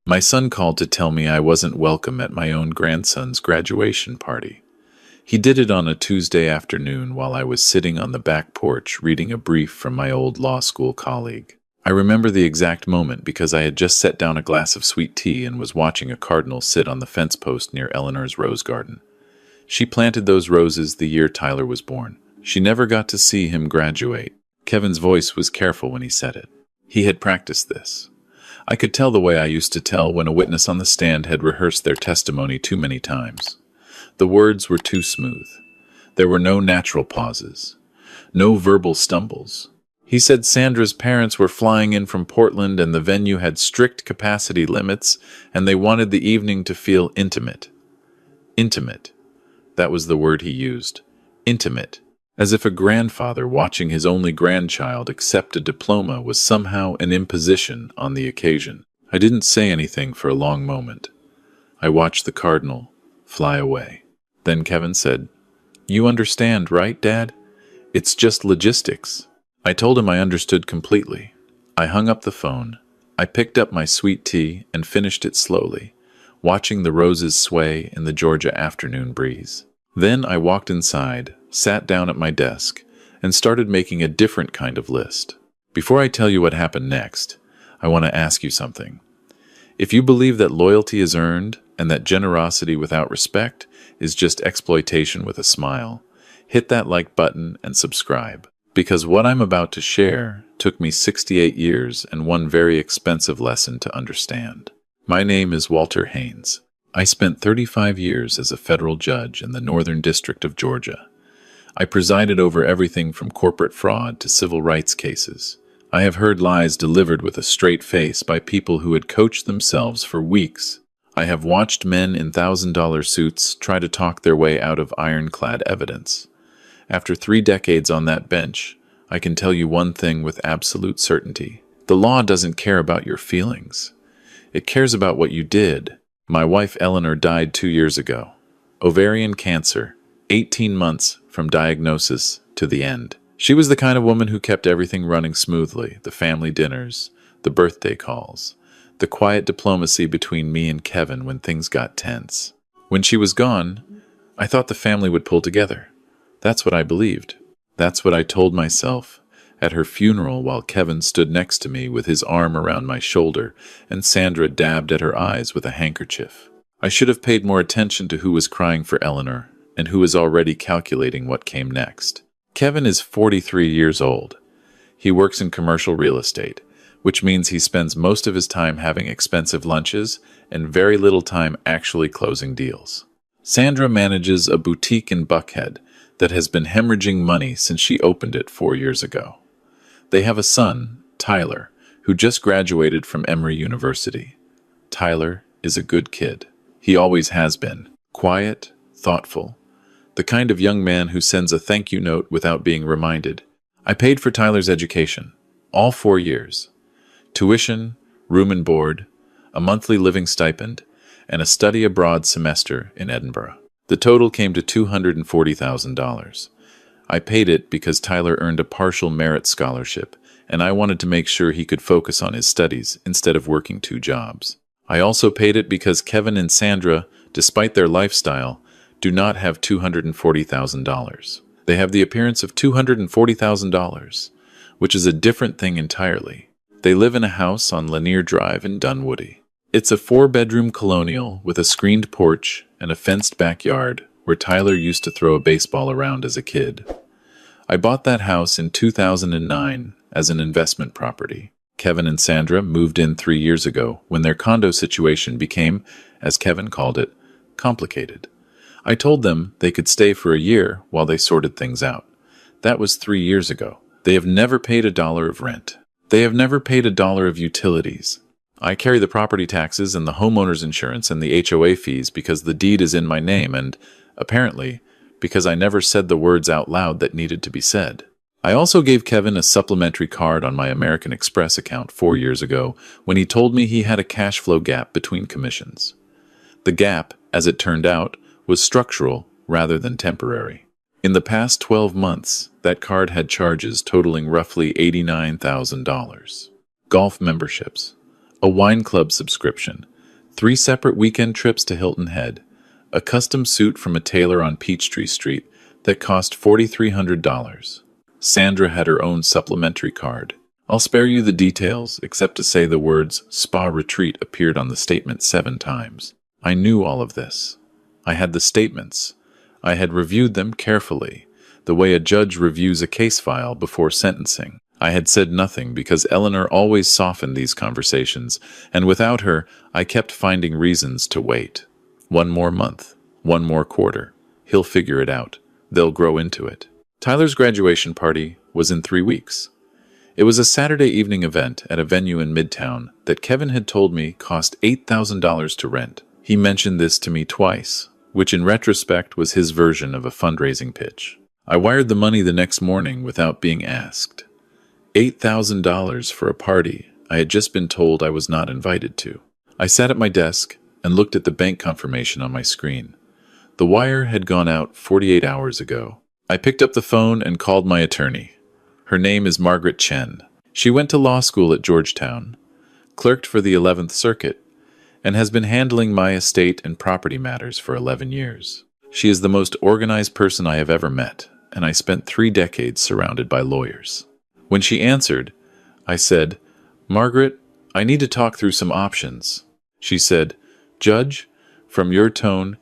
My son called to tell me I wasn't welcome at my own grandson's graduation party. He did it on a Tuesday afternoon while I was sitting on the back porch reading a brief from my old law school colleague. I remember the exact moment because I had just set down a glass of sweet tea and was watching a cardinal sit on the fence post near Eleanor's rose garden. She planted those roses the year Tyler was born. She never got to see him graduate. Kevin's voice was careful when he said it. He had practiced this. I could tell the way I used to tell when a witness on the stand had rehearsed their testimony too many times. The words were too smooth. There were no natural pauses. No verbal stumbles. He said Sandra's parents were flying in from Portland and the venue had strict capacity limits and they wanted the evening to feel intimate. Intimate. That was the word he used. Intimate. As if a grandfather watching his only grandchild accept a diploma was somehow an imposition on the occasion. I didn't say anything for a long moment. I watched the cardinal fly away. Then Kevin said, "You understand, right, Dad? It's just logistics." I told him I understood completely. I hung up the phone. I picked up my sweet tea and finished it slowly, watching the roses sway in the Georgia afternoon breeze. Then I walked inside, sat down at my desk, and started making a different kind of list. Before I tell you what happened next, I want to ask you something. If you believe that loyalty is earned and that generosity without respect is just exploitation with a smile, hit that like button and subscribe. Because what I'm about to share took me 68 years and one very expensive lesson to understand. My name is Walter Haynes. I spent 35 years as a federal judge in the Northern District of Georgia. I presided over everything from corporate fraud to civil rights cases. I have heard lies delivered with a straight face by people who had coached themselves for weeks. I have watched men in $1,000 suits try to talk their way out of ironclad evidence. After 3 decades on that bench, I can tell you one thing with absolute certainty. The law doesn't care about your feelings. It cares about what you did. My wife Eleanor died 2 years ago. Ovarian cancer, 18 months from diagnosis to the end. She was the kind of woman who kept everything running smoothly, the family dinners, the birthday calls, the quiet diplomacy between me and Kevin when things got tense. When she was gone, I thought the family would pull together. That's what I believed. That's what I told myself at her funeral while Kevin stood next to me with his arm around my shoulder and Sandra dabbed at her eyes with a handkerchief. I should have paid more attention to who was crying for Eleanor and who was already calculating what came next. Kevin is 43 years old. He works in commercial real estate, which means he spends most of his time having expensive lunches and very little time actually closing deals. Sandra manages a boutique in Buckhead that has been hemorrhaging money since she opened it 4 years ago. They have a son, Tyler, who just graduated from Emory University. Tyler is a good kid. He always has been. Quiet, thoughtful. The kind of young man who sends a thank you note without being reminded. I paid for Tyler's education, all 4 years. Tuition, room and board, a monthly living stipend, and a study abroad semester in Edinburgh. The total came to $240,000. I paid it because Tyler earned a partial merit scholarship, and I wanted to make sure he could focus on his studies instead of working 2 jobs. I also paid it because Kevin and Sandra, despite their lifestyle, do not have $240,000. They have the appearance of $240,000, which is a different thing entirely. They live in a house on Lanier Drive in Dunwoody. It's a 4-bedroom colonial with a screened porch and a fenced backyard where Tyler used to throw a baseball around as a kid. I bought that house in 2009 as an investment property. Kevin and Sandra moved in 3 years ago when their condo situation became, as Kevin called it, complicated. I told them they could stay for a year while they sorted things out. That was 3 years ago. They have never paid $1 of rent. They have never paid $1 of utilities. I carry the property taxes and the homeowner's insurance and the HOA fees because the deed is in my name and, apparently, because I never said the words out loud that needed to be said. I also gave Kevin a supplementary card on my American Express account 4 years ago when he told me he had a cash flow gap between commissions. The gap, as it turned out, was structural rather than temporary. In the past 12 months, that card had charges totaling roughly $89,000. Golf memberships, a wine club subscription, 3 separate weekend trips to Hilton Head, a custom suit from a tailor on Peachtree Street that cost $4,300. Sandra had her own supplementary card. I'll spare you the details, except to say the words spa retreat appeared on the statement 7 times. I knew all of this. I had the statements. I had reviewed them carefully, the way a judge reviews a case file before sentencing. I had said nothing because Eleanor always softened these conversations, and without her, I kept finding reasons to wait. 1 more month, 1 more quarter. He'll figure it out. They'll grow into it. Tyler's graduation party was in 3 weeks. It was a Saturday evening event at a venue in Midtown that Kevin had told me cost $8,000 to rent. He mentioned this to me twice, which in retrospect was his version of a fundraising pitch. I wired the money the next morning without being asked. $8,000 for a party I had just been told I was not invited to. I sat at my desk and looked at the bank confirmation on my screen. The wire had gone out 48 hours ago. I picked up the phone and called my attorney. Her name is Margaret Chen. She went to law school at Georgetown, clerked for the 11th Circuit, and has been handling my estate and property matters for 11 years. She is the most organized person I have ever met, and I spent 3 decades surrounded by lawyers. When she answered, I said, "Margaret, I need to talk through some options." She said, "Judge, from your tone,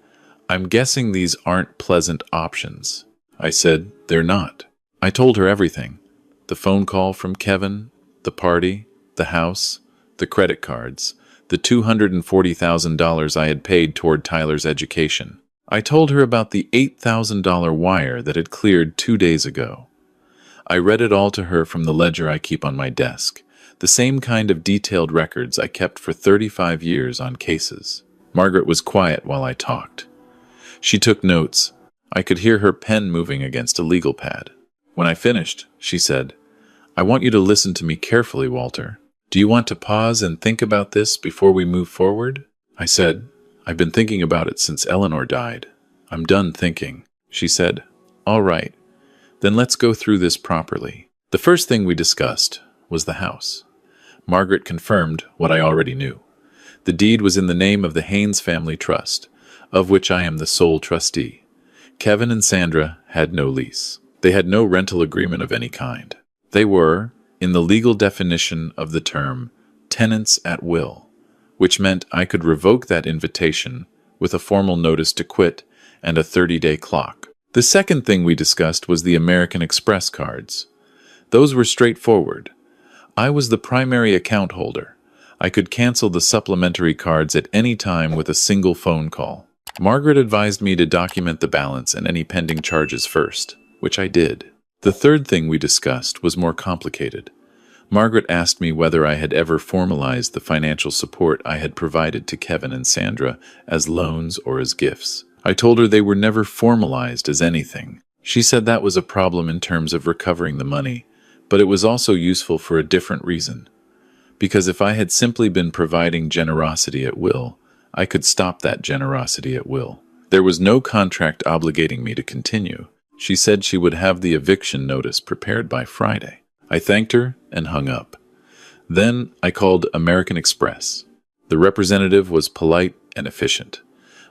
I'm guessing these aren't pleasant options." I said, "They're not." I told her everything. The phone call from Kevin, the party, the house, the credit cards, the $240,000 I had paid toward Tyler's education. I told her about the $8,000 wire that had cleared 2 days ago. I read it all to her from the ledger I keep on my desk, the same kind of detailed records I kept for 35 years on cases. Margaret was quiet while I talked. She took notes. I could hear her pen moving against a legal pad. When I finished, she said, "I want you to listen to me carefully, Walter. Do you want to pause and think about this before we move forward?" I said, "I've been thinking about it since Eleanor died. I'm done thinking." She said, "All right. Then let's go through this properly." The first thing we discussed was the house. Margaret confirmed what I already knew. The deed was in the name of the Haynes Family Trust, of which I am the sole trustee. Kevin and Sandra had no lease. They had no rental agreement of any kind. They were, in the legal definition of the term, tenants at will, which meant I could revoke that invitation with a formal notice to quit and a 30-day clock. The second thing we discussed was the American Express cards. Those were straightforward. I was the primary account holder. I could cancel the supplementary cards at any time with a single phone call. Margaret advised me to document the balance and any pending charges first, which I did. The third thing we discussed was more complicated. Margaret asked me whether I had ever formalized the financial support I had provided to Kevin and Sandra as loans or as gifts. I told her they were never formalized as anything. She said that was a problem in terms of recovering the money, but it was also useful for a different reason. Because if I had simply been providing generosity at will, I could stop that generosity at will. There was no contract obligating me to continue. She said she would have the eviction notice prepared by Friday. I thanked her and hung up. Then I called American Express. The representative was polite and efficient.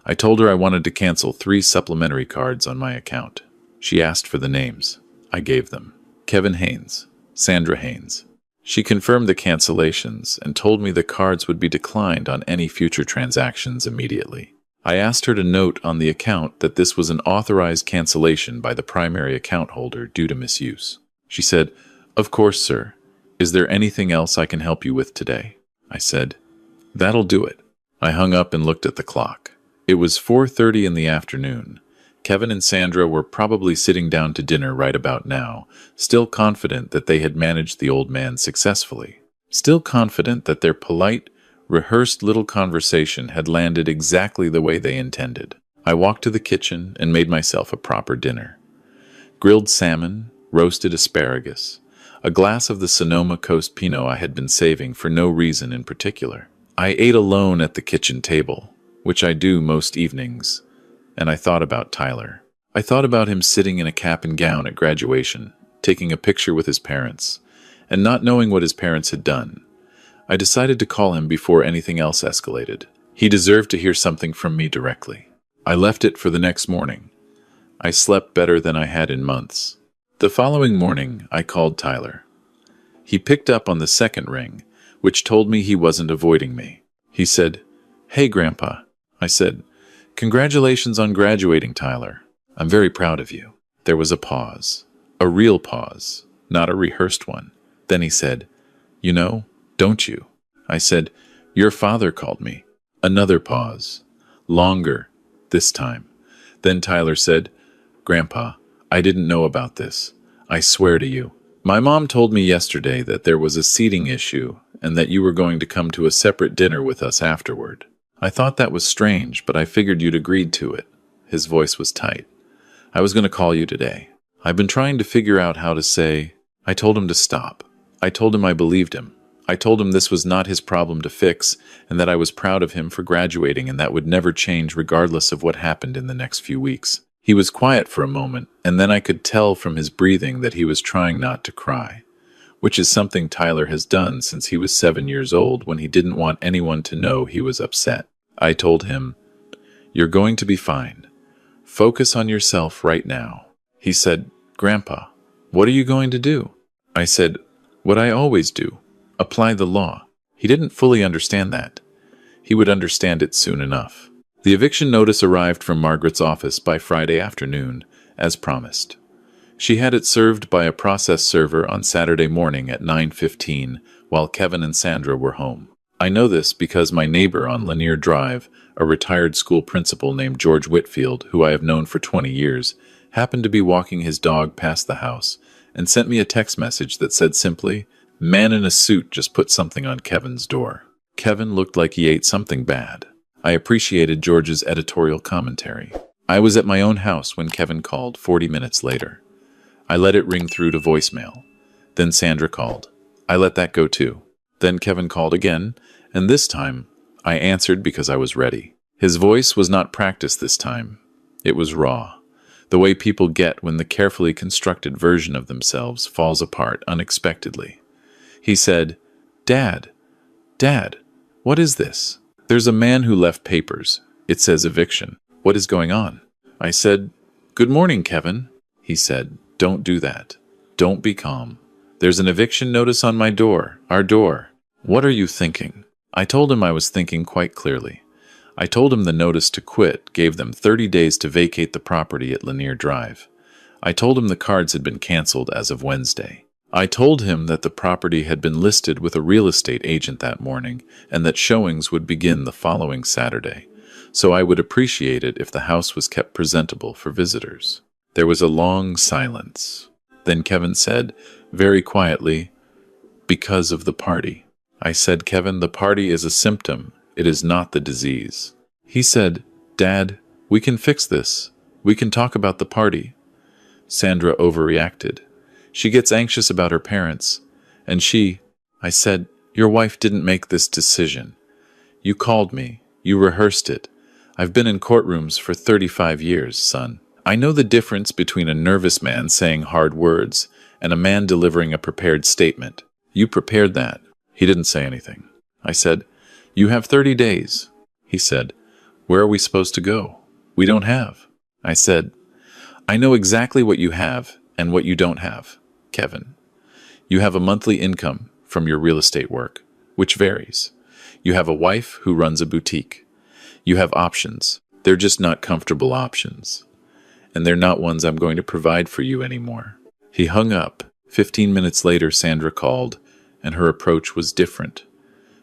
I told her I wanted to cancel 3 supplementary cards on my account. She asked for the names. I gave them. Kevin Haynes, Sandra Haynes. She confirmed the cancellations and told me the cards would be declined on any future transactions immediately. I asked her to note on the account that this was an authorized cancellation by the primary account holder due to misuse. She said, "Of course, sir. Is there anything else I can help you with today?" I said, "That'll do it." I hung up and looked at the clock. It was 4:30 in the afternoon. Kevin and Sandra were probably sitting down to dinner right about now, still confident that they had managed the old man successfully, still confident that their polite, rehearsed little conversation had landed exactly the way they intended. I walked to the kitchen and made myself a proper dinner. Grilled salmon, roasted asparagus, a glass of the Sonoma Coast Pinot I had been saving for no reason in particular. I ate alone at the kitchen table, which I do most evenings, and I thought about Tyler. I thought about him sitting in a cap and gown at graduation, taking a picture with his parents, and not knowing what his parents had done. I decided to call him before anything else escalated. He deserved to hear something from me directly. I left it for the next morning. I slept better than I had in months. The following morning, I called Tyler. He picked up on the second ring, which told me he wasn't avoiding me. He said, "Hey, Grandpa." I said, "Congratulations on graduating, Tyler. I'm very proud of you." There was a pause. A real pause, not a rehearsed one. Then he said, "You know, don't you?" I said, "Your father called me." Another pause. Longer, this time. Then Tyler said, "Grandpa, I didn't know about this. I swear to you. My mom told me yesterday that there was a seating issue and that you were going to come to a separate dinner with us afterward. I thought that was strange, but I figured you'd agreed to it." His voice was tight. "I was going to call you today. I've been trying to figure out how to say." I told him to stop. I told him I believed him. I told him this was not his problem to fix and that I was proud of him for graduating and that would never change regardless of what happened in the next few weeks. He was quiet for a moment, and then I could tell from his breathing that he was trying not to cry, which is something Tyler has done since he was 7 years old when he didn't want anyone to know he was upset. I told him, "You're going to be fine. Focus on yourself right now." He said, "Grandpa, what are you going to do?" I said, "What I always do. Apply the law." He didn't fully understand that. He would understand it soon enough. The eviction notice arrived from Margaret's office by Friday afternoon, as promised. She had it served by a process server on Saturday morning at 9:15, while Kevin and Sandra were home. I know this because my neighbor on Lanier Drive, a retired school principal named George Whitfield, who I have known for 20 years, happened to be walking his dog past the house and sent me a text message that said simply, "Man in a suit just put something on Kevin's door." Kevin looked like he ate something bad. I appreciated George's editorial commentary. I was at my own house when Kevin called 40 minutes later. I let it ring through to voicemail. Then Sandra called. I let that go too. Then Kevin called again, and this time I answered because I was ready. His voice was not practiced this time. It was raw, the way people get when the carefully constructed version of themselves falls apart unexpectedly. He said, Dad, what is this? There's a man who left papers. It says eviction. What is going on?" I said, "Good morning, Kevin." He said, "Don't do that. Don't be calm. There's an eviction notice on my door, our door. What are you thinking?" I told him I was thinking quite clearly. I told him the notice to quit gave them 30 days to vacate the property at Lanier Drive. I told him the cards had been canceled as of Wednesday. I told him that the property had been listed with a real estate agent that morning and that showings would begin the following Saturday, so I would appreciate it if the house was kept presentable for visitors. There was a long silence. Then Kevin said, very quietly, "Because of the party." I said, "Kevin, the party is a symptom. It is not the disease." He said, "Dad, we can fix this. We can talk about the party." Sandra overreacted. She gets anxious about her parents, and I said, "Your wife didn't make this decision. You called me. You rehearsed it. I've been in courtrooms for 35 years, son. I know the difference between a nervous man saying hard words and a man delivering a prepared statement. You prepared that." He didn't say anything. I said, "You have 30 days. He said, "Where are we supposed to go? We don't have." I said, "I know exactly what you have and what you don't have, Kevin. You have a monthly income from your real estate work, which varies. You have a wife who runs a boutique. You have options. They're just not comfortable options. And they're not ones I'm going to provide for you anymore." He hung up. 15 minutes later, Sandra called, and her approach was different.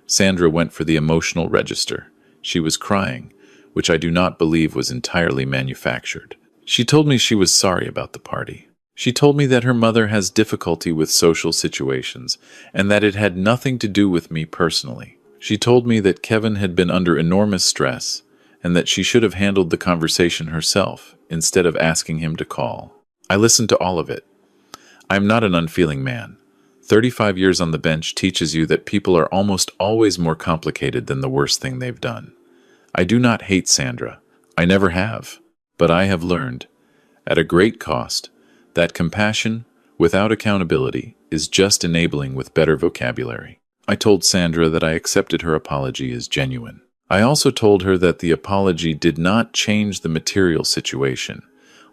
Sandra went for the emotional register. She was crying, which I do not believe was entirely manufactured. She told me she was sorry about the party. She told me that her mother has difficulty with social situations and that it had nothing to do with me personally. She told me that Kevin had been under enormous stress and that she should have handled the conversation herself instead of asking him to call. I listened to all of it. I am not an unfeeling man. 35 years on the bench teaches you that people are almost always more complicated than the worst thing they've done. I do not hate Sandra. I never have. But I have learned, at a great cost, that compassion, without accountability, is just enabling with better vocabulary. I told Sandra that I accepted her apology as genuine. I also told her that the apology did not change the material situation,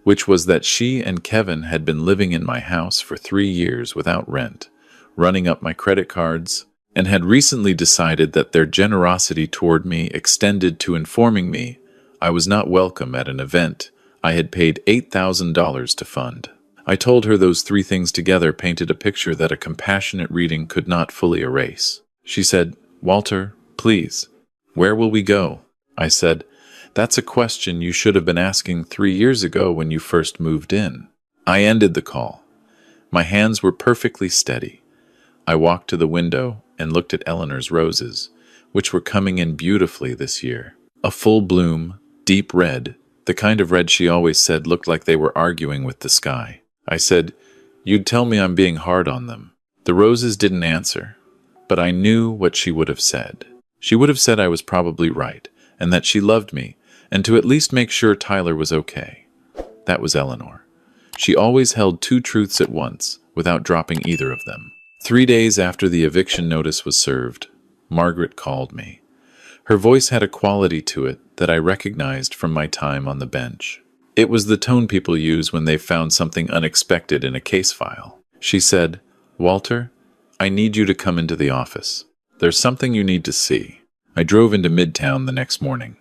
which was that she and Kevin had been living in my house for 3 years without rent, running up my credit cards, and had recently decided that their generosity toward me extended to informing me I was not welcome at an event I had paid $8,000 to fund. I told her those three things together painted a picture that a compassionate reading could not fully erase. She said, "Walter, please, where will we go?" I said, "That's a question you should have been asking 3 years ago when you first moved in." I ended the call. My hands were perfectly steady. I walked to the window and looked at Eleanor's roses, which were coming in beautifully this year. A full bloom, deep red, the kind of red she always said looked like they were arguing with the sky. I said, "You'd tell me I'm being hard on them." The roses didn't answer, but I knew what she would have said. She would have said I was probably right, and that she loved me, and to at least make sure Tyler was okay. That was Eleanor. She always held two truths at once, without dropping either of them. 3 days after the eviction notice was served, Margaret called me. Her voice had a quality to it that I recognized from my time on the bench. It was the tone people use when they've found something unexpected in a case file. She said, "Walter, I need you to come into the office. There's something you need to see." I drove into Midtown the next morning.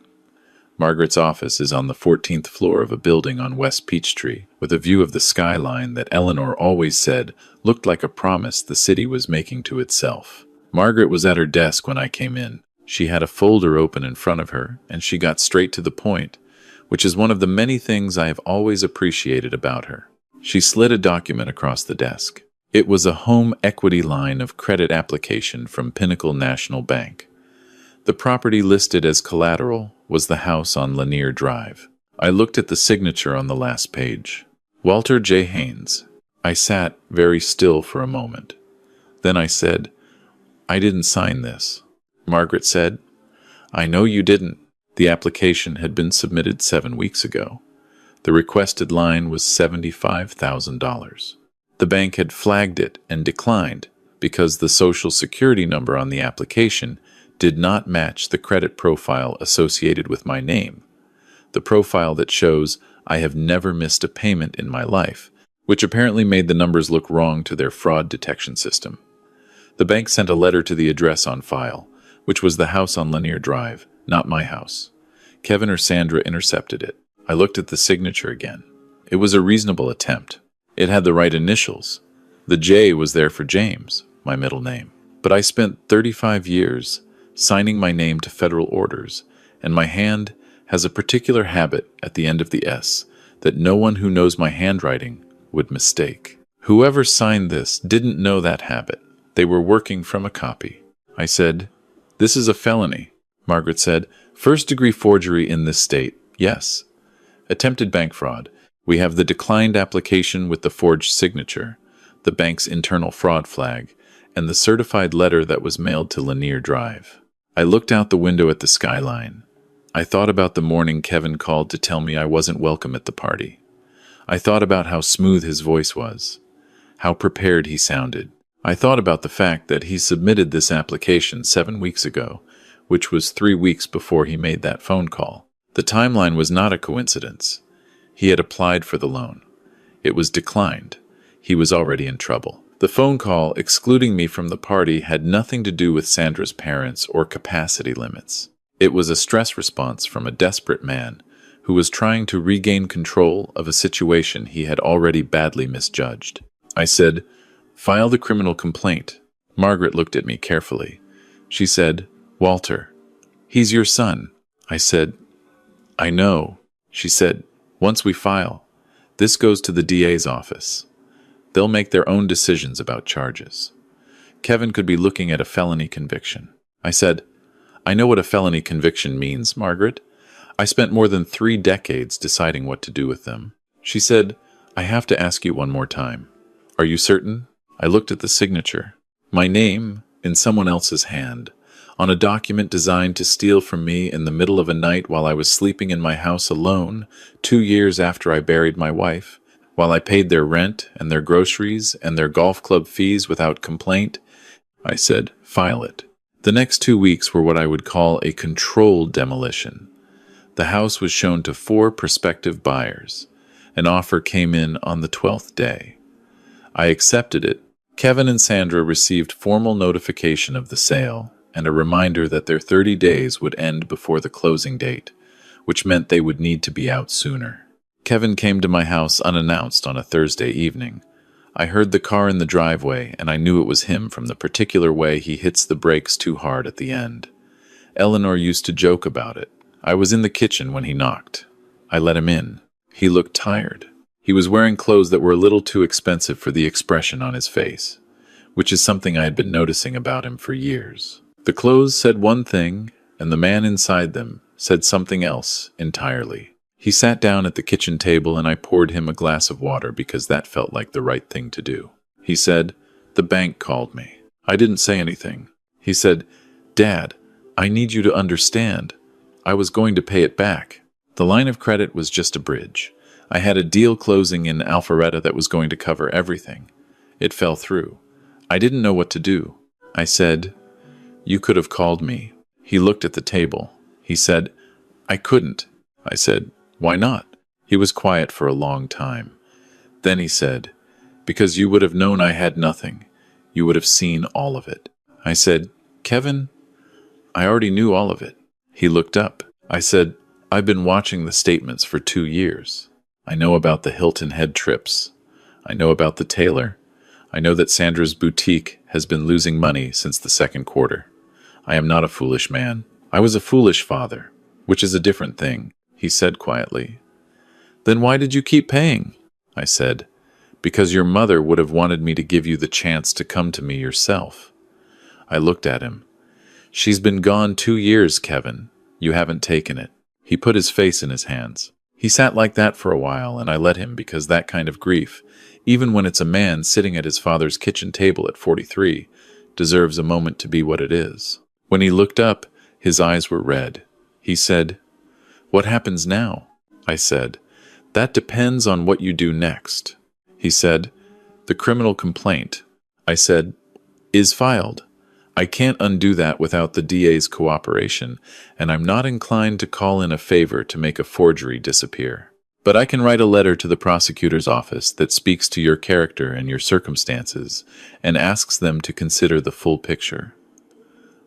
Margaret's office is on the 14th floor of a building on West Peachtree, with a view of the skyline that Eleanor always said looked like a promise the city was making to itself. Margaret was at her desk when I came in. She had a folder open in front of her, and she got straight to the point, which is one of the many things I have always appreciated about her. She slid a document across the desk. It was a home equity line of credit application from Pinnacle National Bank. The property listed as collateral was the house on Lanier Drive. I looked at the signature on the last page. Walter J. Haynes. I sat very still for a moment. Then I said, "I didn't sign this." Margaret said, "I know you didn't. The application had been submitted 7 weeks ago. The requested line was $75,000. The bank had flagged it and declined because the Social Security number on the application did not match the credit profile associated with my name, the profile that shows I have never missed a payment in my life, which apparently made the numbers look wrong to their fraud detection system. The bank sent a letter to the address on file, which was the house on Lanier Drive, not my house. Kevin or Sandra intercepted it. I looked at the signature again. It was a reasonable attempt. It had the right initials. The J was there for James, my middle name. But I spent 35 years signing my name to federal orders, and my hand has a particular habit at the end of the S that no one who knows my handwriting would mistake. Whoever signed this didn't know that habit. They were working from a copy. I said, "This is a felony." Margaret said, "First-degree forgery in this state, yes. Attempted bank fraud. We have the declined application with the forged signature, the bank's internal fraud flag, and the certified letter that was mailed to Lanier Drive." I looked out the window at the skyline. I thought about the morning Kevin called to tell me I wasn't welcome at the party. I thought about how smooth his voice was, how prepared he sounded. I thought about the fact that he submitted this application 7 weeks ago, which was 3 weeks before he made that phone call. The timeline was not a coincidence. He had applied for the loan. It was declined. He was already in trouble. The phone call, excluding me from the party, had nothing to do with Sandra's parents or capacity limits. It was a stress response from a desperate man who was trying to regain control of a situation he had already badly misjudged. I said, "File the criminal complaint." Margaret looked at me carefully. She said, "Walter, he's your son." I said, "I know." She said, "Once we file, this goes to the DA's office. They'll make their own decisions about charges. Kevin could be looking at a felony conviction." I said, "I know what a felony conviction means, Margaret. I spent more than 3 decades deciding what to do with them." She said, "I have to ask you one more time. Are you certain?" I looked at the signature. My name in someone else's hand, on a document designed to steal from me in the middle of a night while I was sleeping in my house alone 2 years after I buried my wife, while I paid their rent and their groceries and their golf club fees without complaint. I said, "File it." The next 2 weeks were what I would call a controlled demolition. The house was shown to 4 prospective buyers. An offer came in on the 12th day. I accepted it. Kevin and Sandra received formal notification of the sale and a reminder that their 30 days would end before the closing date, which meant they would need to be out sooner. Kevin came to my house unannounced on a Thursday evening. I heard the car in the driveway, and I knew it was him from the particular way he hits the brakes too hard at the end. Eleanor used to joke about it. I was in the kitchen when he knocked. I let him in. He looked tired. He was wearing clothes that were a little too expensive for the expression on his face, which is something I had been noticing about him for years. The clothes said one thing, and the man inside them said something else entirely. He sat down at the kitchen table, and I poured him a glass of water because that felt like the right thing to do. He said, "The bank called me." I didn't say anything. He said, "Dad, I need you to understand. I was going to pay it back." The line of credit was just a bridge. I had a deal closing in Alpharetta that was going to cover everything. It fell through. I didn't know what to do. I said, "You could have called me." He looked at the table. He said, "I couldn't." I said, "Why not?" He was quiet for a long time. Then he said, "Because you would have known I had nothing. You would have seen all of it." I said, "Kevin, I already knew all of it." He looked up. I said, "I've been watching the statements for 2 years. I know about the Hilton Head trips. I know about the tailor. I know that Sandra's boutique has been losing money since the second quarter. I am not a foolish man. I was a foolish father, which is a different thing," he said quietly. "Then why did you keep paying?" I said, "Because your mother would have wanted me to give you the chance to come to me yourself." I looked at him. "She's been gone 2 years, Kevin. You haven't taken it." He put his face in his hands. He sat like that for a while, and I let him because that kind of grief, even when it's a man sitting at his father's kitchen table at 43, deserves a moment to be what it is. When he looked up, his eyes were red. He said, "What happens now?" I said, "That depends on what you do next." He said, "The criminal complaint," I said, "is filed. I can't undo that without the DA's cooperation, and I'm not inclined to call in a favor to make a forgery disappear. But I can write a letter to the prosecutor's office that speaks to your character and your circumstances and asks them to consider the full picture."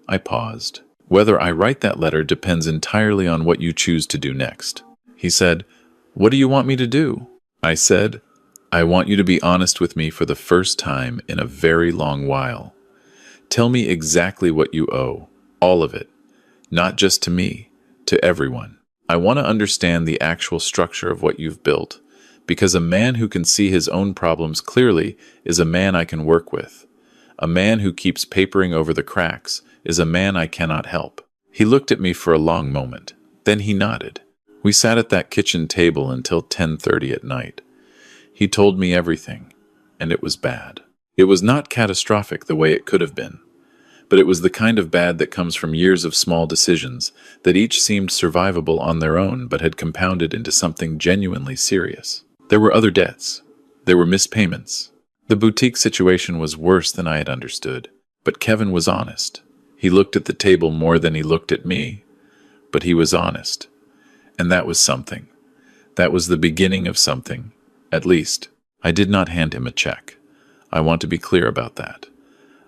I paused. "Whether I write that letter depends entirely on what you choose to do next." He said, "What do you want me to do?" I said, "I want you to be honest with me for the first time in a very long while. Tell me exactly what you owe, all of it, not just to me, to everyone. I want to understand the actual structure of what you've built, because a man who can see his own problems clearly is a man I can work with. A man who keeps papering over the cracks is a man I cannot help." He looked at me for a long moment. Then he nodded. We sat at that kitchen table until 10:30 at night. He told me everything, and it was bad. It was not catastrophic the way it could have been, but it was the kind of bad that comes from years of small decisions that each seemed survivable on their own but had compounded into something genuinely serious. There were other debts. There were missed payments. The boutique situation was worse than I had understood, but Kevin was honest. He looked at the table more than he looked at me, but he was honest. And that was something. That was the beginning of something. At least, I did not hand him a check. I want to be clear about that.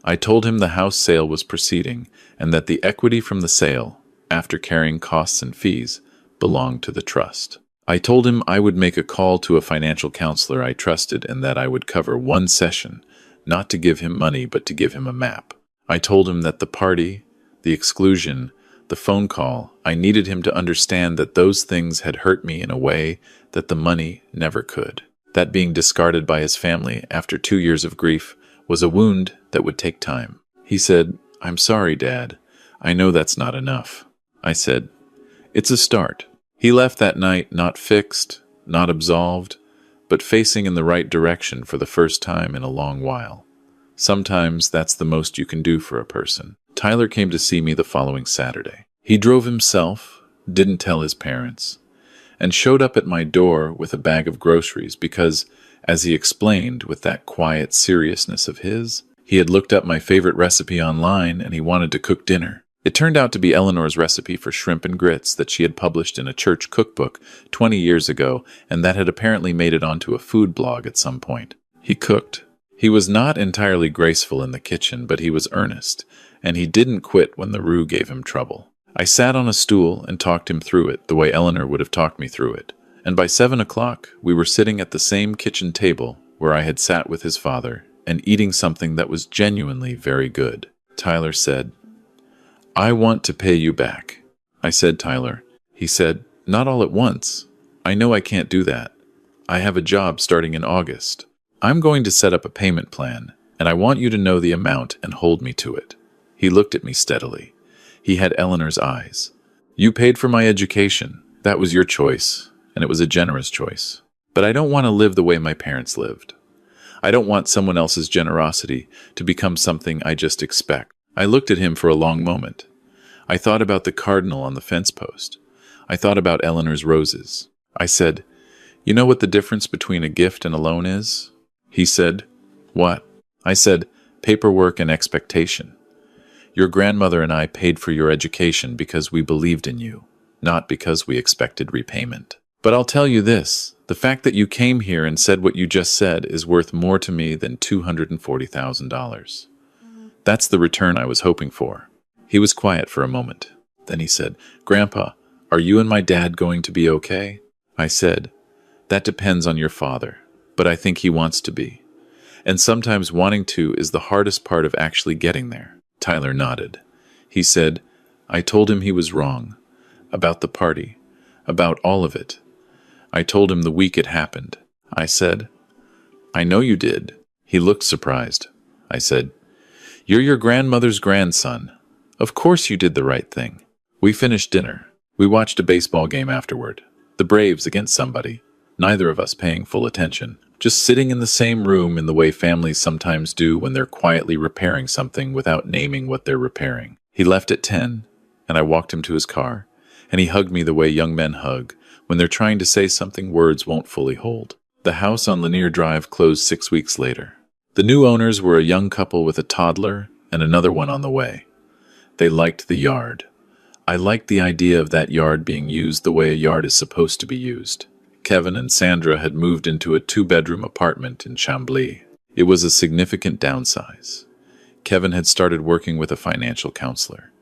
I told him the house sale was proceeding and that the equity from the sale, after carrying costs and fees, belonged to the trust. I told him I would make a call to a financial counselor I trusted and that I would cover one session, not to give him money but to give him a map. I told him that the party, the exclusion, the phone call, I needed him to understand that those things had hurt me in a way that the money never could. That being discarded by his family after 2 years of grief was a wound that would take time. He said, "I'm sorry, Dad. I know that's not enough." I said, "It's a start." He left that night not fixed, not absolved, but facing in the right direction for the first time in a long while. Sometimes that's the most you can do for a person. Tyler came to see me the following Saturday. He drove himself, didn't tell his parents, and showed up at my door with a bag of groceries because, as he explained with that quiet seriousness of his, He had looked up my favorite recipe online and he wanted to cook dinner. It turned out to be Eleanor's recipe for shrimp and grits that she had published in a church cookbook 20 years ago and that had apparently made it onto a food blog at some point. He cooked. He was not entirely graceful in the kitchen, but he was earnest, and he didn't quit when the roux gave him trouble. I sat on a stool and talked him through it the way Eleanor would have talked me through it, and by 7 o'clock we were sitting at the same kitchen table where I had sat with his father and eating something that was genuinely very good. Tyler said, "I want to pay you back." I said, "Tyler." He said, "Not all at once. I know I can't do that. I have a job starting in August. I'm going to set up a payment plan, and I want you to know the amount and hold me to it." He looked at me steadily. He had Eleanor's eyes. "You paid for my education. That was your choice, and it was a generous choice. But I don't want to live the way my parents lived. I don't want someone else's generosity to become something I just expect." I looked at him for a long moment. I thought about the cardinal on the fence post. I thought about Eleanor's roses. I said, "You know what the difference between a gift and a loan is?" He said, "What?" I said, "Paperwork and expectation. Your grandmother and I paid for your education because we believed in you, not because we expected repayment. But I'll tell you this, the fact that you came here and said what you just said is worth more to me than $240,000. That's the return I was hoping for." He was quiet for a moment. Then he said, "Grandpa, are you and my dad going to be okay?" I said, "That depends on your father, but I think he wants to be. And sometimes wanting to is the hardest part of actually getting there." Tyler nodded. He said, "I told him he was wrong. About the party. About all of it. I told him the week it happened." I said, "I know you did." He looked surprised. I said, "You're your grandmother's grandson. Of course you did the right thing." We finished dinner. We watched a baseball game afterward. The Braves against somebody. Neither of us paying full attention. Just sitting in the same room in the way families sometimes do when they're quietly repairing something without naming what they're repairing. He left at 10, and I walked him to his car, and he hugged me the way young men hug when they're trying to say something words won't fully hold. The house on Lanier Drive closed 6 weeks later. The new owners were a young couple with a toddler and another one on the way. They liked the yard. I liked the idea of that yard being used the way a yard is supposed to be used. Kevin and Sandra had moved into a 2-bedroom apartment in Chambly. It was a significant downsize. Kevin had started working with a financial counselor.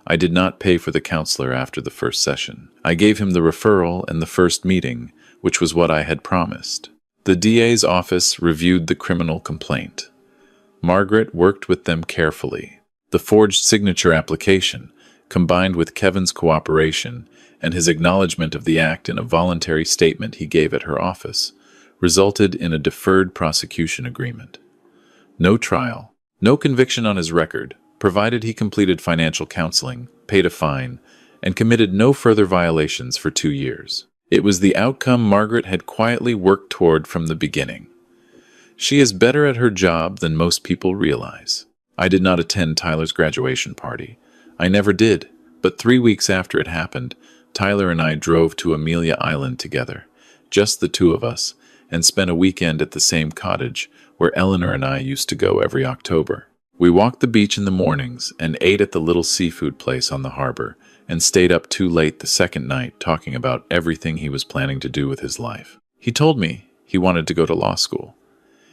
I did not pay for the counselor after the first session. I gave him the referral and the first meeting, which was what I had promised. The DA's office reviewed the criminal complaint. Margaret worked with them carefully. The forged signature application, combined with Kevin's cooperation and his acknowledgement of the act in a voluntary statement he gave at her office, resulted in a deferred prosecution agreement. No trial, no conviction on his record, provided he completed financial counseling, paid a fine, and committed no further violations for 2 years. It was the outcome Margaret had quietly worked toward from the beginning. She is better at her job than most people realize. I did not attend Tyler's graduation party. I never did, but 3 weeks after it happened, Tyler and I drove to Amelia Island together, just the two of us, and spent a weekend at the same cottage where Eleanor and I used to go every October. We walked the beach in the mornings and ate at the little seafood place on the harbor and stayed up too late the second night talking about everything he was planning to do with his life. He told me he wanted to go to law school.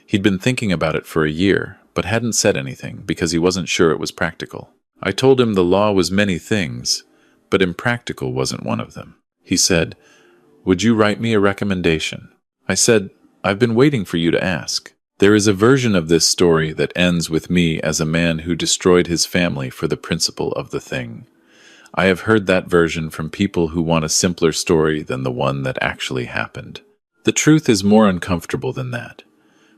He'd been thinking about it for a year, but hadn't said anything because he wasn't sure it was practical. I told him the law was many things, but impractical wasn't one of them. He said, "Would you write me a recommendation?" I said, "I've been waiting for you to ask." There is a version of this story that ends with me as a man who destroyed his family for the principle of the thing. I have heard that version from people who want a simpler story than the one that actually happened. The truth is more uncomfortable than that,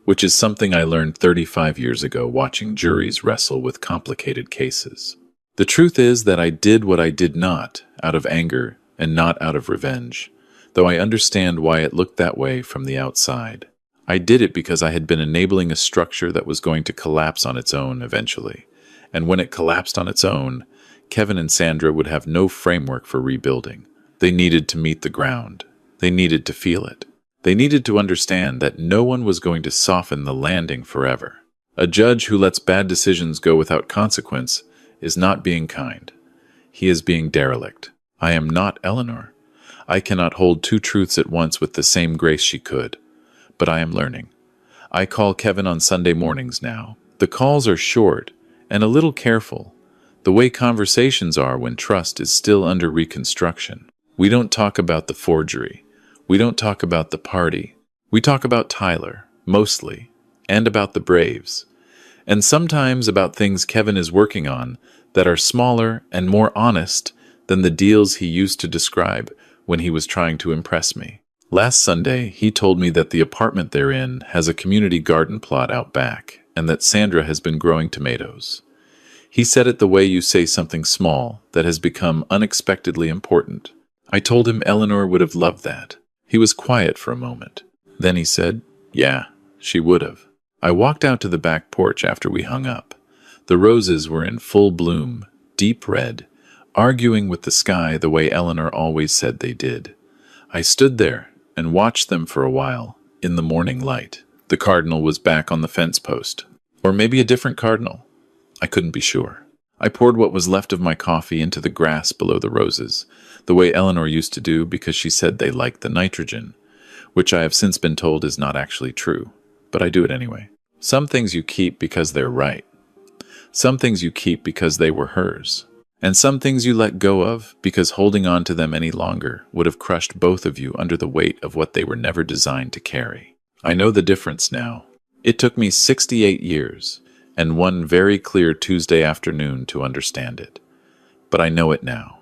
which is something I learned 35 years ago watching juries wrestle with complicated cases. The truth is that I did what I did not out of anger and not out of revenge, though I understand why it looked that way from the outside. I did it because I had been enabling a structure that was going to collapse on its own eventually, and when it collapsed on its own, Kevin and Sandra would have no framework for rebuilding. They needed to meet the ground. They needed to feel it. They needed to understand that no one was going to soften the landing forever. A judge who lets bad decisions go without consequence is not being kind. He is being derelict. I am not Eleanor. I cannot hold two truths at once with the same grace she could. But I am learning. I call Kevin on Sunday mornings now. The calls are short and a little careful, the way conversations are when trust is still under reconstruction. We don't talk about the forgery. We don't talk about the party. We talk about Tyler, mostly, and about the Braves, and sometimes about things Kevin is working on that are smaller and more honest than the deals he used to describe when he was trying to impress me. Last Sunday, he told me that the apartment they're in has a community garden plot out back, and that Sandra has been growing tomatoes. He said it the way you say something small that has become unexpectedly important. I told him Eleanor would have loved that. He was quiet for a moment. Then he said, "Yeah, she would have." I walked out to the back porch after we hung up. The roses were in full bloom, deep red, arguing with the sky the way Eleanor always said they did. I stood there and watched them for a while, in the morning light. The cardinal was back on the fence post. Or maybe a different cardinal. I couldn't be sure. I poured what was left of my coffee into the grass below the roses, the way Eleanor used to do because she said they liked the nitrogen, which I have since been told is not actually true, but I do it anyway. Some things you keep because they're right. Some things you keep because they were hers. And some things you let go of because holding on to them any longer would have crushed both of you under the weight of what they were never designed to carry. I know the difference now. It took me 68 years and one very clear Tuesday afternoon to understand it. But I know it now.